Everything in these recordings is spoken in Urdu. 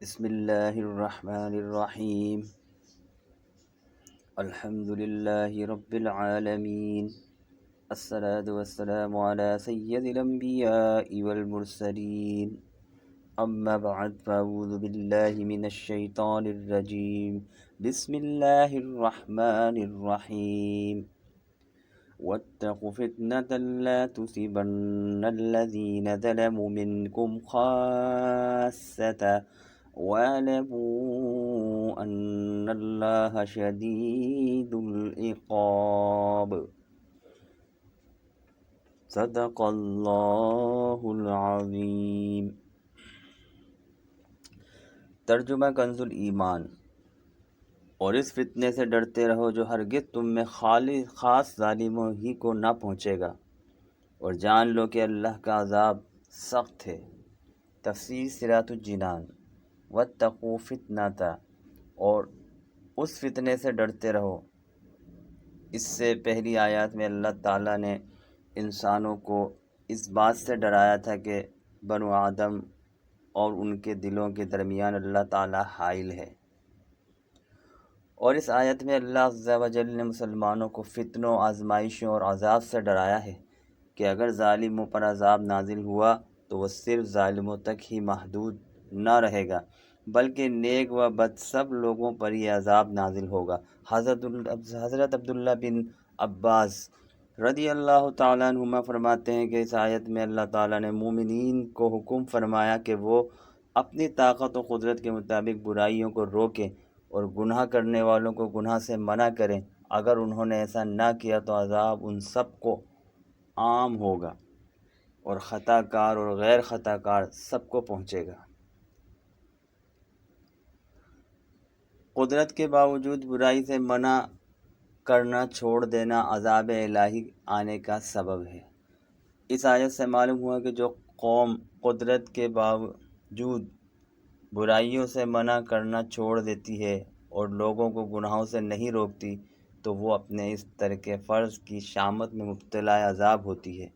بسم اللہ الرحمن الرحیم الحمد للہ رب العالمین الصلاة والسلام علی سید الانبیاء والمرسلین اما بعد فاعوذ باللہ من الشیطان الرجیم بسم اللہ الرحمن الرحیم واتقوا فتنة لا تصيبن الذين ظلموا منكم خاصة واعلموا أن الله شديد العقاب صدق اللہ العظیم۔ ترجمہ کنز الایمان۔ اور اس فتنے سے ڈرتے رہو جو ہرگز تم میں خاص ظالموں ہی کو نہ پہنچے گا، اور جان لو کہ اللہ کا عذاب سخت ہے۔ تفسیر صراط الجنان۔ واتقوا فتنۃ، اور اس فتنے سے ڈرتے رہو۔ اس سے پہلی آیات میں اللہ تعالیٰ نے انسانوں کو اس بات سے ڈرایا تھا کہ بنو آدم اور ان کے دلوں کے درمیان اللہ تعالیٰ حائل ہے، اور اس آیت میں اللہ عز و جل نے مسلمانوں کو فتنوں، آزمائشوں اور عذاب سے ڈرایا ہے کہ اگر ظالموں پر عذاب نازل ہوا تو وہ صرف ظالموں تک ہی محدود نہ رہے گا، بلکہ نیک و بد سب لوگوں پر یہ عذاب نازل ہوگا۔ حضرت عبداللہ بن عباس رضی اللہ تعالیٰ عنہما فرماتے ہیں کہ اس آیت میں اللہ تعالیٰ نے مومنین کو حکم فرمایا کہ وہ اپنی طاقت و قدرت کے مطابق برائیوں کو روکیں اور گناہ کرنے والوں کو گناہ سے منع کریں۔ اگر انہوں نے ایسا نہ کیا تو عذاب ان سب کو عام ہوگا، اور خطا کار اور غیر خطا کار سب کو پہنچے گا۔ قدرت کے باوجود برائی سے منع کرنا چھوڑ دینا عذاب الہی آنے کا سبب ہے۔ اس آیت سے معلوم ہوا کہ جو قوم قدرت کے باوجود برائیوں سے منع کرنا چھوڑ دیتی ہے اور لوگوں کو گناہوں سے نہیں روکتی تو وہ اپنے اس ترک فرض کی شامت میں مبتلا عذاب ہوتی ہے۔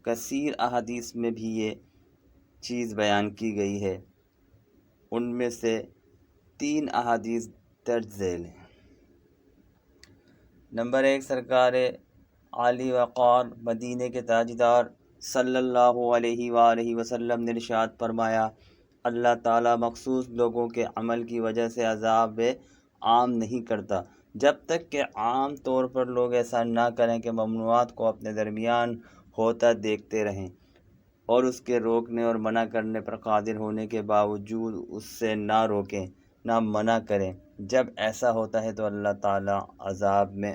کثیر احادیث میں بھی یہ چیز بیان کی گئی ہے، ان میں سے 3 احادیث درج ذیل ہیں۔ نمبر 1، سرکار عالی وقار مدینہ کے تاجدار صلی اللہ علیہ وآلہ وسلم نے ارشاد فرمایا، اللہ تعالیٰ مخصوص لوگوں کے عمل کی وجہ سے عذاب عام نہیں کرتا جب تک کہ عام طور پر لوگ ایسا نہ کریں کہ ممنوعات کو اپنے درمیان ہوتا دیکھتے رہیں اور اس کے روکنے اور منع کرنے پر قادر ہونے کے باوجود اس سے نہ روکیں، نہ منع کریں۔ جب ایسا ہوتا ہے تو اللہ تعالیٰ عذاب میں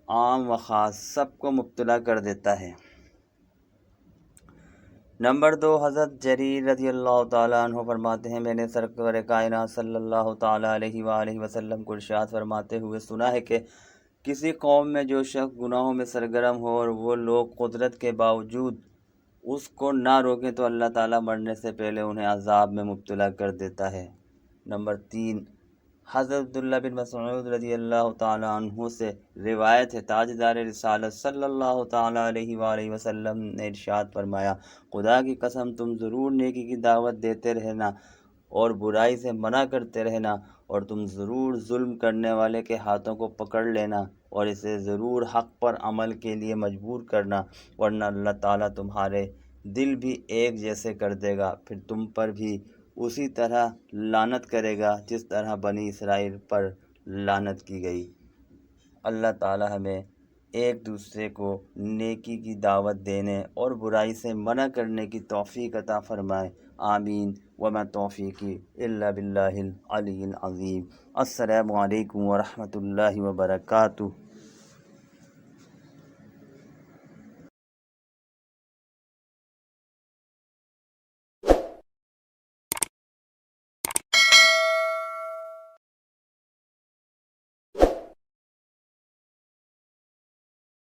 عام و خاص سب کو مبتلا کر دیتا ہے۔ نمبر 2، حضرت جریر رضی اللہ تعالیٰ عنہ فرماتے ہیں، میں نے سرکار کائنات صلی اللہ تعالیٰ علیہ وآلہ وسلم کو ارشاد فرماتے ہوئے سنا ہے کہ کسی قوم میں جو شخص گناہوں میں سرگرم ہو اور وہ لوگ قدرت کے باوجود اس کو نہ روکیں تو اللہ تعالیٰ مرنے سے پہلے انہیں عذاب میں مبتلا کر دیتا ہے۔ نمبر 3، حضرت عبداللہ بن مسعود رضی اللہ تعالیٰ عنہ سے روایت ہے، تاجدار رسالت صلی اللہ تعالیٰ علیہ وآلہ وسلم نے ارشاد فرمایا، خدا کی قسم تم ضرور نیکی کی دعوت دیتے رہنا اور برائی سے منع کرتے رہنا، اور تم ضرور ظلم کرنے والے کے ہاتھوں کو پکڑ لینا اور اسے ضرور حق پر عمل کے لیے مجبور کرنا، ورنہ اللہ تعالیٰ تمہارے دل بھی ایک جیسے کر دے گا، پھر تم پر بھی اسی طرح لعنت کرے گا جس طرح بنی اسرائیل پر لعنت کی گئی۔ اللہ تعالیٰ ہمیں ایک دوسرے کو نیکی کی دعوت دینے اور برائی سے منع کرنے کی توفیق عطا فرمائے، آمین۔ وما توفیقی الا باللہ العلی العظیم۔ السلام علیکم ورحمۃ اللہ وبرکاتہ۔